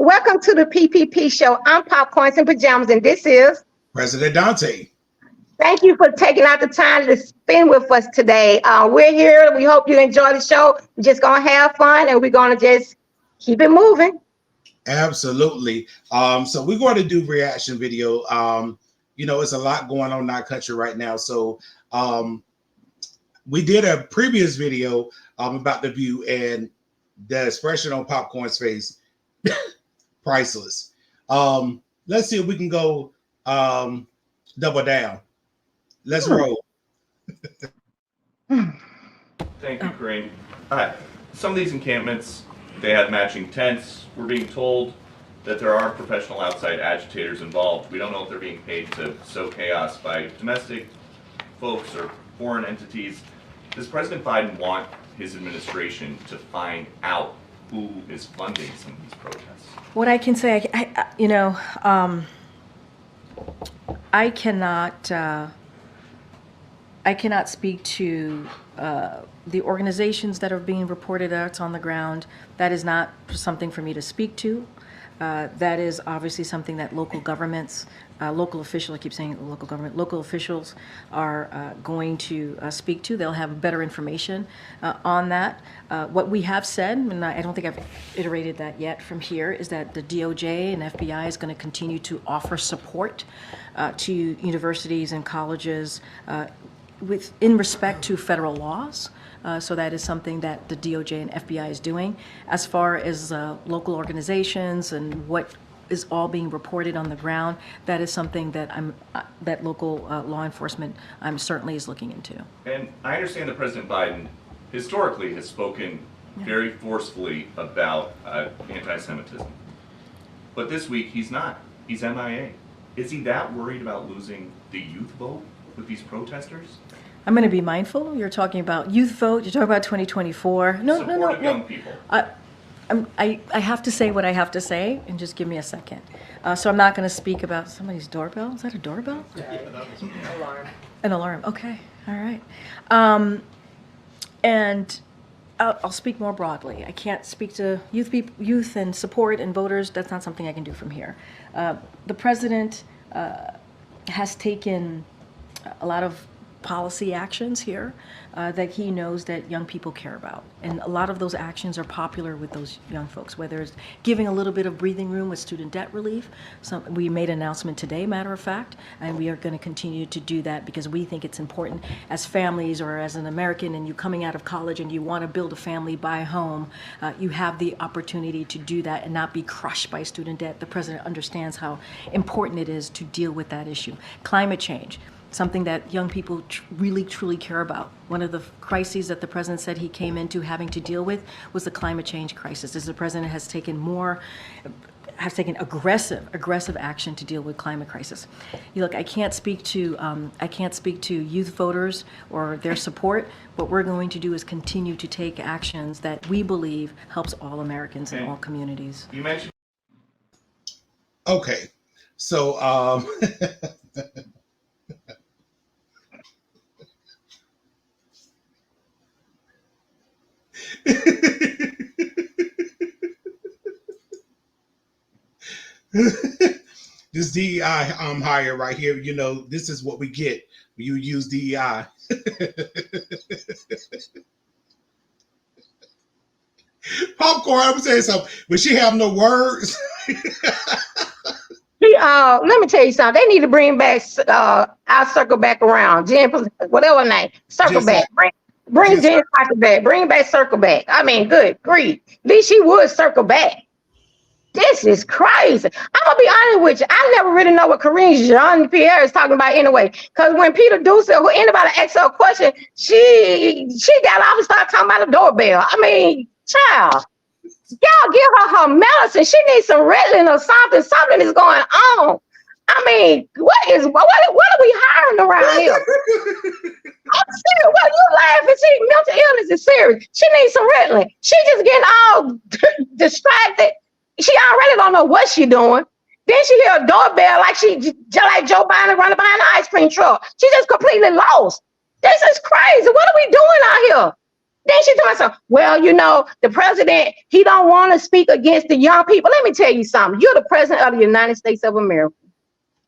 Welcome to the PPP show. I'm Popcorns and Pajamas, and this is President Dontae. Thank you for taking out the time to spend with us today. We're here. We hope you enjoy the show. We're just going to have fun, and we're going to just keep it moving. Absolutely. So we're going to do reaction video. It's a lot going on in our country right now. So we did a previous video about the view, and the expression on Popcorn's face, priceless. Let's see if we can go double down. Let's roll. Thank you, Kareem. Some of these encampments, they have matching tents. We're being told that there are professional outside agitators involved. We don't know if they're being paid to sow chaos by domestic folks or foreign entities. Does President Biden want his administration to find out who is funding some of these protests? What I can say, I cannot speak to the organizations that are being reported that's on the ground. That is not something for me to speak to. That is obviously something that local governments, local officials, I keep saying local government, local officials are going to speak to. They'll have better information on that. What we have said, and I don't think I've iterated that yet from here, is that the DOJ and FBI is going to continue to offer support to universities and colleges in respect to federal laws. So that is something that the DOJ and FBI is doing. As far as local organizations and what is all being reported on the ground, that is something that that local law enforcement certainly is looking into. And I understand that President Biden historically has spoken very forcefully about anti-Semitism. But this week he's not. He's MIA. Is he that worried about losing the youth vote with these protesters? I'm going to be mindful. You're talking about youth vote. You're talking about 2024. No. Young people. I have to say what I have to say, and just give me a second. So I'm not going to speak about somebody's doorbell. Is that a doorbell? Alarm. An alarm. Okay. All right. And I'll speak more broadly. I can't speak to youth and support and voters. That's not something I can do from here. The president has taken a lot of policy actions here that he knows that young people care about. And a lot of those actions are popular with those young folks, whether it's giving a little bit of breathing room with student debt relief. We made an announcement today, matter of fact, and we are going to continue to do that because we think it's important as families or as an American and you coming out of college and you want to build a family, buy a home, you have the opportunity to do that and not be crushed by student debt. The president understands how important it is to deal with that issue. Climate change. Something that young people really, truly care about. One of the crises that the president said he came into having to deal with was the climate change crisis. As the president has taken aggressive action to deal with climate crisis. Look, I can't speak to youth voters or their support. What we're going to do is continue to take actions that we believe helps all Americans and all communities. You mentioned. Okay, so this DEI hire right here, this is what we get when you use DEI. Popcorn, I'm saying something, but she have no words. Let me tell you something. They need to bring back. I'll circle back around. Jen, whatever name, circle Just back. Bring Jen Circle back. Bring back circle back. I mean, good grief. At least she would circle back. This is crazy. I'm gonna be honest with you. I never really know what Kareem Jean-Pierre is talking about anyway. Because when Peter Duce or anybody asks her a question, she got off and started talking about a doorbell. I mean, child, y'all give her medicine. She needs some Ritalin or something. Something is going on. I mean, what are we hiring around here? I'm serious. Well, you laughing. See, mental illness is serious. She needs some Ritalin. She just getting all distracted. She already don't know what she doing. Then she hear a doorbell like like Joe Biden running behind the ice cream truck. She just completely lost. This is crazy. What are we doing out here? Then she told herself, well, the president, he don't want to speak against the young people. Let me tell you something. You're the president of the United States of America.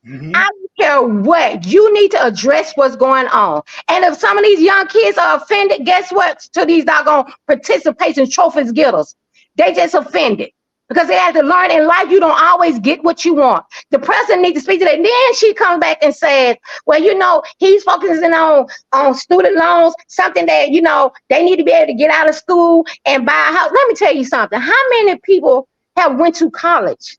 Mm-hmm. I don't care what. You need to address what's going on. And if some of these young kids are offended, guess what? To these doggone participation trophies getters, they just offended. Because they have to learn in life, you don't always get what you want. The president needs to speak to that. Then she comes back and says, well, he's focusing on student loans, something that, they need to be able to get out of school and buy a house. Let me tell you something. How many people have went to college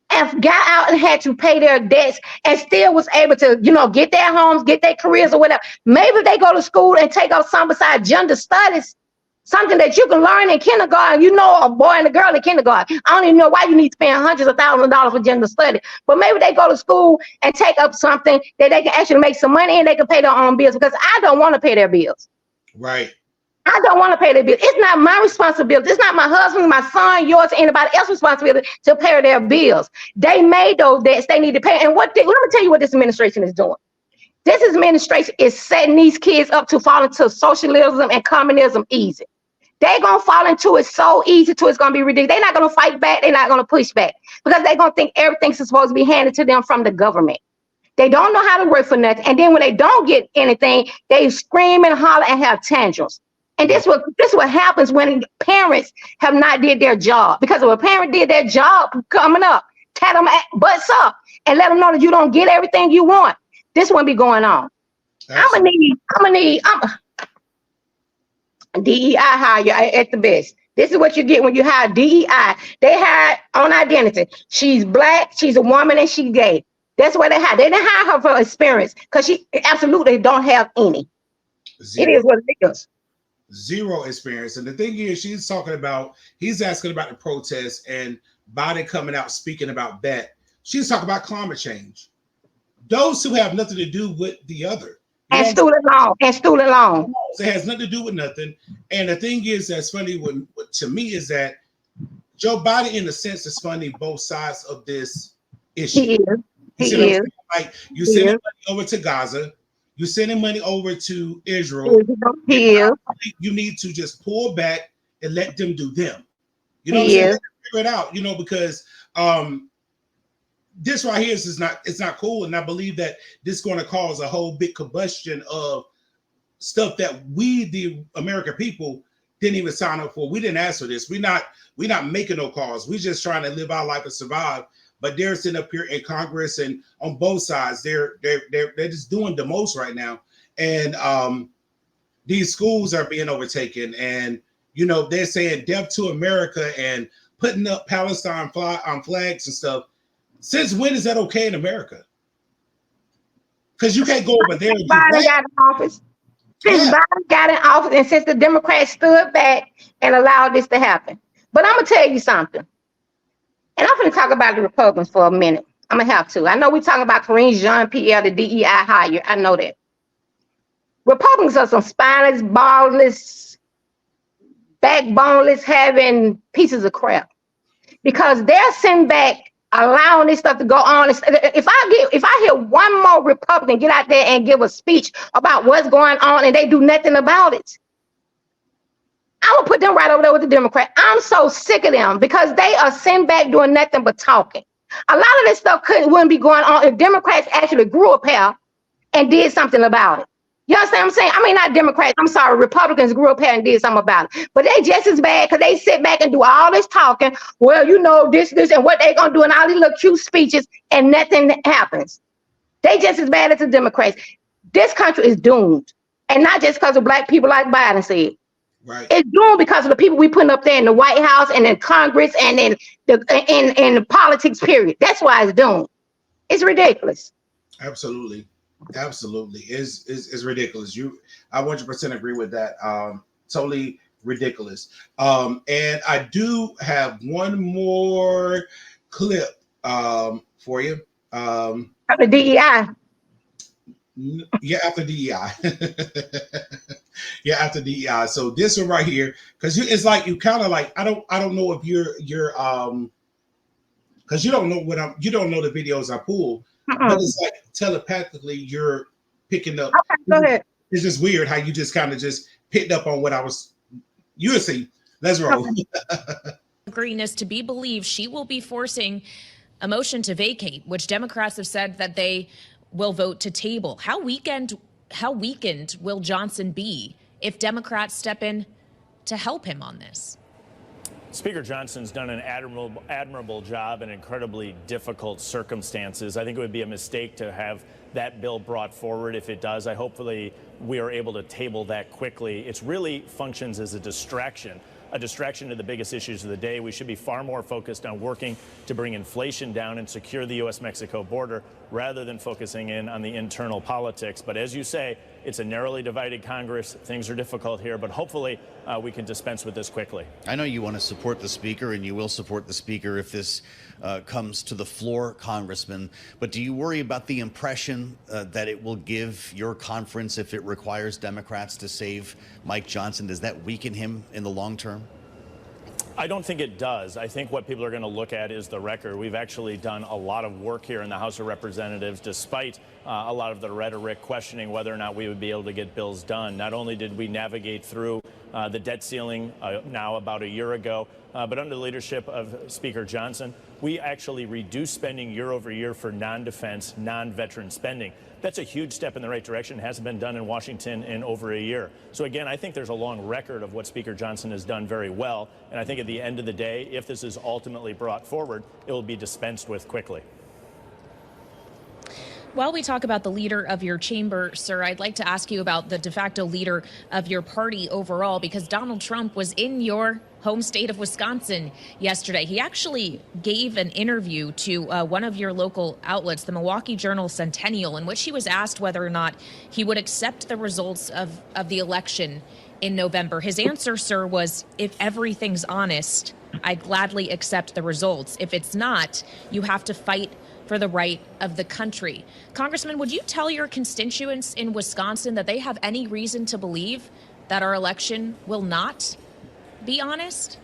and got out and had to pay their debts and still was able to, get their homes, get their careers or whatever? Maybe they go to school and take up something besides gender studies. Something that you can learn in kindergarten, a boy and a girl in kindergarten. I don't even know why you need to spend hundreds of thousands of dollars for gender study. But maybe they go to school and take up something that they can actually make some money and they can pay their own bills, because I don't want to pay their bills. Right. I don't want to pay their bills. It's not my responsibility. It's not my husband, my son, yours, anybody else's responsibility to pay their bills. They made those debts. They need to pay. And let me tell you what this administration is doing. This administration is setting these kids up to fall into socialism and communism easy. They're going to fall into it so easy to it's going to be ridiculous. They're not going to fight back. They're not going to push back, because they're going to think everything's supposed to be handed to them from the government. They don't know how to work for nothing. And then when they don't get anything, they scream and holler and have tantrums. And this what happens when parents have not did their job. Because if a parent did their job coming up, pat them butts up and let them know that you don't get everything you want, this wouldn't be going on. Absolutely. I'm gonna need DEI hire at the best. This is what you get when you hire DEI. They hire on identity. She's black, she's a woman, and she's gay. That's what they hire. They didn't hire her for experience, because she absolutely don't have any. Zero. It is what it is. Zero experience. And the thing is, he's asking about the protests and Biden coming out speaking about that. She's talking about climate change. Those who have nothing to do with the other. And student loan. It has nothing to do with nothing. And the thing is, that's funny to me is that Joe Biden, in a sense, is funding both sides of this issue. He is. Like, you sending money over to Gaza, you're sending money over to Israel. He is. You need to just pull back and let them do them. You know what I'm saying? Figure it out. Because this right here it's not cool, and I believe that this is going to cause a whole big combustion of stuff that we, the American people, didn't even sign up for. We didn't ask for this. We're not making no calls. We're just trying to live our life and survive. But they're sitting up here in Congress, and on both sides, they're just doing the most right now. And these schools are being overtaken, and they're saying death to America and putting up Palestine flags and stuff. Since when is that okay in America? Because you can't go over there. Biden got in office. Since Biden got in office, and since the Democrats stood back and allowed this to happen. But I'm gonna tell you something, and I'm gonna talk about the Republicans for a minute. I'm gonna have to. I know we're talking about Karine Jean-Pierre, the DEI hire. I know that. Republicans are some spineless, ballless, backboneless, having pieces of crap, because they're sitting back, allowing this stuff to go on. If I hear one more Republican get out there and give a speech about what's going on and they do nothing about it, I'm gonna put them right over there with the Democrat. I'm so sick of them, because they are sitting back doing nothing but talking. A lot of this stuff wouldn't be going on if Democrats actually grew a pair and did something about it. You understand what I'm saying? I mean, not Democrats. I'm sorry. Republicans grew up here and did something about it. But they just as bad, because they sit back and do all this talking. Well, this, and what they going to do, and all these little cute speeches, and nothing happens. They just as bad as the Democrats. This country is doomed. And not just because of black people, like Biden said. Right. It's doomed because of the people we putting up there in the White House and in Congress and in the politics, period. That's why it's doomed. It's ridiculous. Absolutely. It's ridiculous. I 100% agree with that. Totally ridiculous. And I do have one more clip for you. After DEI. Yeah, after DEI. Yeah, after DEI. So this one right here, because it's like you kind of like I don't know if you're because you don't know you don't know the videos I pull. But it's like telepathically you're picking up. Okay, go ahead. It's just weird how you just kind of just picked up on what I was You will see. Let's roll. Green is to be believed, she will be forcing a motion to vacate, which Democrats have said that they will vote to table. How weakened will Johnson be if Democrats step in to help him on this? Speaker Johnson's done an admirable job in incredibly difficult circumstances. I think it would be a mistake to have that bill brought forward. If it does, hopefully we are able to table that quickly. It really functions as a distraction to the biggest issues of the day. We should be far more focused on working to bring inflation down and secure the U.S.-Mexico border rather than focusing in on the internal politics. But as you say, it's a narrowly divided Congress. Things are difficult here, but hopefully we can dispense with this quickly. I know you want to support the Speaker, and you will support the Speaker if this comes to the floor, Congressman. But do you worry about the impression that it will give your conference if it requires Democrats to save Mike Johnson? Does that weaken him in the long term? I don't think it does. I think what people are going to look at is the record. We've actually done a lot of work here in the House of Representatives, despite a lot of the rhetoric questioning whether or not we would be able to get bills done. Not only did we navigate through the debt ceiling now about a year ago, but under the leadership of Speaker Johnson, we actually reduced spending year over year for non-defense, non-veteran spending. That's a huge step in the right direction. It hasn't been done in Washington in over a year. So again, I think there's a long record of what Speaker Johnson has done very well. And I think at the end of the day, if this is ultimately brought forward, it will be dispensed with quickly. While we talk about the leader of your chamber, sir, I'd like to ask you about the de facto leader of your party overall, because Donald Trump was in your home state of Wisconsin yesterday. He actually gave an interview to one of your local outlets, the Milwaukee Journal Centennial, in which he was asked whether or not he would accept the results of the election in November. His answer, sir, was, if everything's honest, I'd gladly accept the results. If it's not, you have to fight for the right of the country. Congressman, would you tell your constituents in Wisconsin that they have any reason to believe that our election will not be honest?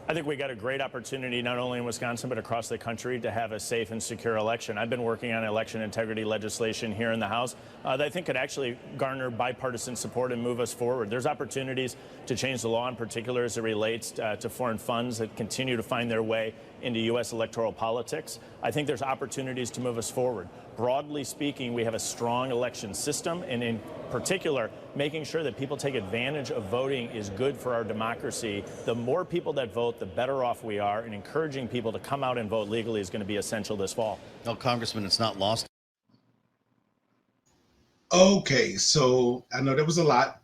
I think we got a great opportunity, not only in Wisconsin, but across the country, to have a safe and secure election. I've been working on election integrity legislation here in the House that I think could actually garner bipartisan support and move us forward. There's opportunities to change the law, in particular as it relates to foreign funds that continue to find their way into U.S. electoral politics. I think there's opportunities to move us forward. Broadly speaking, we have a strong election system, and in particular, making sure that people take advantage of voting is good for our democracy. The more people that vote, the better off we are, and encouraging people to come out and vote legally is going to be essential this fall. No, Congressman, it's not lost. Okay, so I know there was a lot.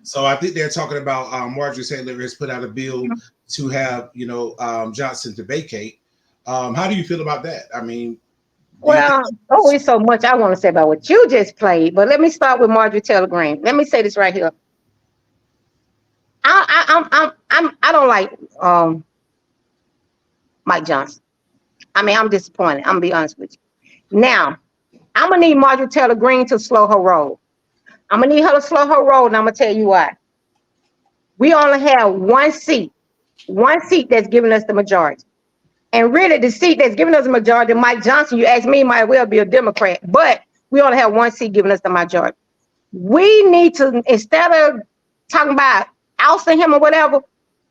So I think they're talking about Marjorie Taylor has put out a bill to have, Johnson to vacate. How do you feel about that? I mean, well, always so much I want to say about what you just played, but let me start with Marjorie Taylor Greene. Let me say this right here. I don't like Mike Johnson. I mean, I'm disappointed. I'm gonna be honest with you. Now, I'm gonna need Marjorie Taylor Greene to slow her roll. I'm gonna need her to slow her roll, and I'm gonna tell you why. We only have one seat that's giving us the majority. And really, the seat that's giving us the majority, Mike Johnson, you ask me, might well be a Democrat, but we only have one seat giving us the majority. We need to, instead of talking about ousting him or whatever,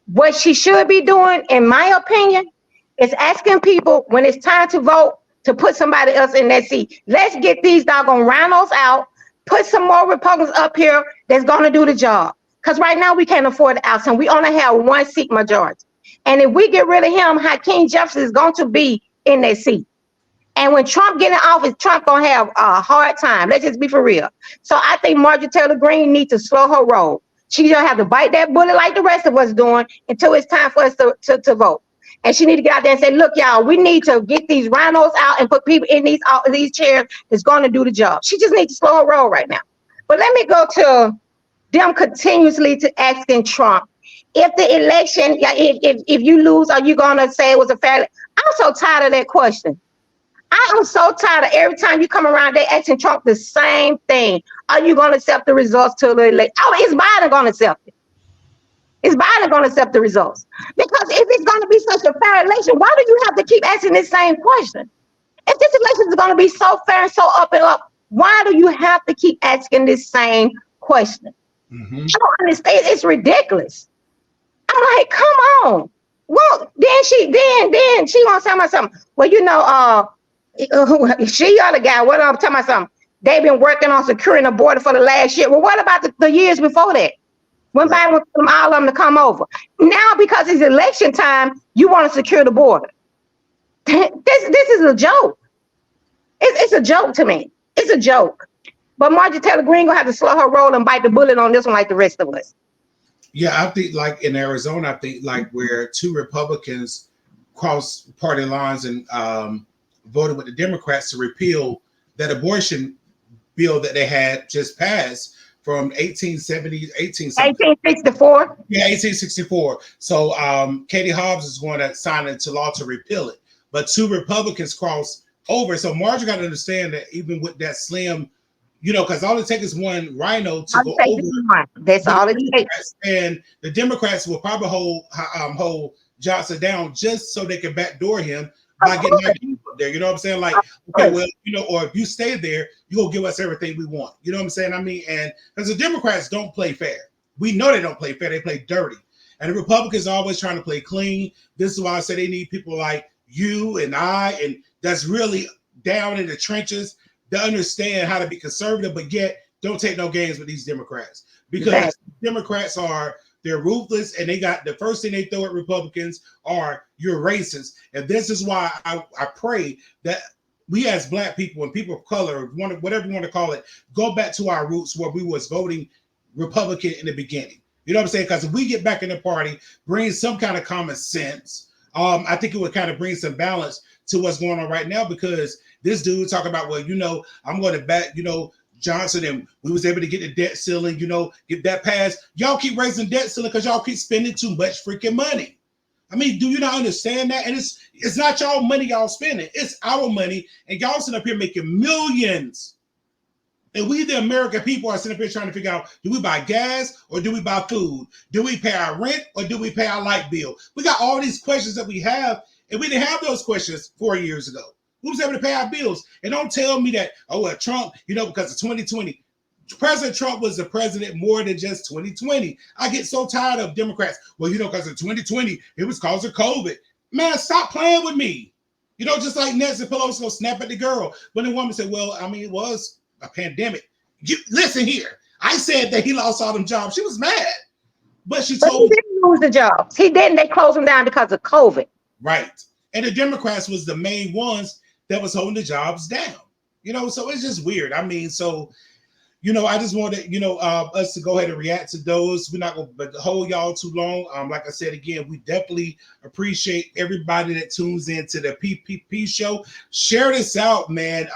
what she should be doing, in my opinion, is asking people when it's time to vote to put somebody else in that seat. Let's get these doggone rhinos out, put some more Republicans up here that's going to do the job. Because right now we can't afford to oust him. We only have one seat majority. And if we get rid of him, Hakeem Jefferson is going to be in that seat. And when Trump get in office, Trump going to have a hard time. Let's just be for real. So I think Marjorie Taylor Greene needs to slow her roll. She don't have to bite that bullet like the rest of us doing until it's time for us to vote. And she need to get out there and say, look, y'all, we need to get these rhinos out and put people in these chairs that's going to do the job. She just needs to slow her roll right now. But let me go to them continuously to asking Trump, if the election, if you lose, are you going to say it was a fair? I'm so tired of that question. I am so tired of every time you come around, they asking Trump the same thing. Are you going to accept the results to the election? Oh, is Biden going to accept it? Is Biden going to accept the results? Because if it's going to be such a fair election, why do you have to keep asking this same question? If this election is going to be so fair and so up and up, why do you have to keep asking this same question? Mm-hmm. I don't understand. It's ridiculous. I'm like, come on. Well, then she gonna tell me something. Well, she other guy. What I'm talking about something. They've been working on securing the border for the last year. Well, what about the years before that? When Right. Biden was telling all of them to come over. Now, because it's election time, you want to secure the border. This is a joke. It's a joke to me. It's a joke. But Marjorie Taylor Greene gonna have to slow her roll and bite the bullet on this one like the rest of us. Yeah, I think like in Arizona, I think like where two Republicans crossed party lines and voted with the Democrats to repeal that abortion bill that they had just passed from 1870, 18 something. 1864. Yeah, 1864. So Katie Hobbs is going to sign into law to repeal it. But two Republicans crossed over. So Marjorie got to understand that even with that slim, because all it takes is one rhino to go over. That's all it takes. And the Democrats will probably hold Johnson down just so they can backdoor him by getting my people up there. You know what I'm saying? Like, okay, well, or if you stay there, you're gonna give us everything we want. You know what I'm saying? I mean, and because the Democrats don't play fair. We know they don't play fair, they play dirty. And the Republicans are always trying to play clean. This is why I say they need people like you and I, and that's really down in the trenches to understand how to be conservative, but yet don't take no games with these Democrats. Because Democrats they're ruthless, and they got the first thing they throw at Republicans are you're racist. And this is why I pray that we as Black people and people of color, whatever you want to call it, go back to our roots where we was voting Republican in the beginning. You know what I'm saying? Because if we get back in the party, bring some kind of common sense, I think it would kind of bring some balance to what's going on right now, because this dude talking about, well, I'm going to back, Johnson, and we was able to get the debt ceiling, get that passed. Y'all keep raising debt ceiling because y'all keep spending too much freaking money. I mean, do you not understand that? And it's not y'all money y'all spending. It's our money. And y'all sitting up here making millions. And we, the American people, are sitting up here trying to figure out, do we buy gas or do we buy food? Do we pay our rent or do we pay our light bill? We got all these questions that we have, and we didn't have those questions 4 years ago. We was able to pay our bills. And don't tell me that, Trump, because of 2020. President Trump was the president more than just 2020. I get so tired of Democrats. Well, because of 2020, it was cause of COVID. Man, stop playing with me. Just like Nancy Pelosi go snap at the girl. When the woman said, well, it was a pandemic. Listen here. I said that he lost all them jobs. She was mad. But he didn't lose the jobs. He didn't. They closed them down because of COVID. Right. And the Democrats was the main ones that was holding the jobs down. So it's just weird. I mean, so, I just wanted, us to go ahead and react to those. We're not going to hold y'all too long. Like I said, again, we definitely appreciate everybody that tunes into the PPP show. Share this out, man.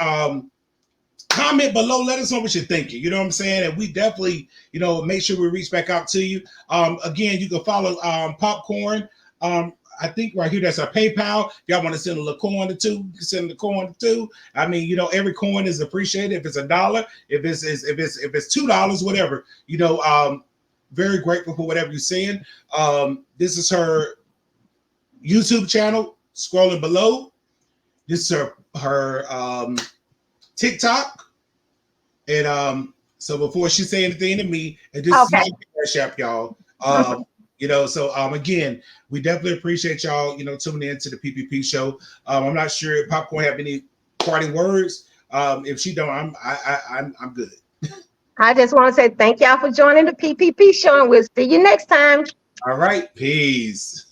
Comment below. Let us know what you're thinking. You know what I'm saying? And we definitely, make sure we reach back out to you. Again, you can follow Popcorn. I think right here, that's our PayPal. If y'all want to send a little coin or two, you can send a coin or two. I mean, every coin is appreciated. If it's $1, if it's $2, whatever, very grateful for whatever you're saying. This is her YouTube channel, scrolling below. This is her TikTok. And so before she say anything to me, and this is my Cash App, y'all. Again, we definitely appreciate y'all, tuning in to the PPP show. I'm not sure if Popcorn have any parting words. If she don't, I'm good. I just want to say thank y'all for joining the PPP show, and we'll see you next time. All right, peace.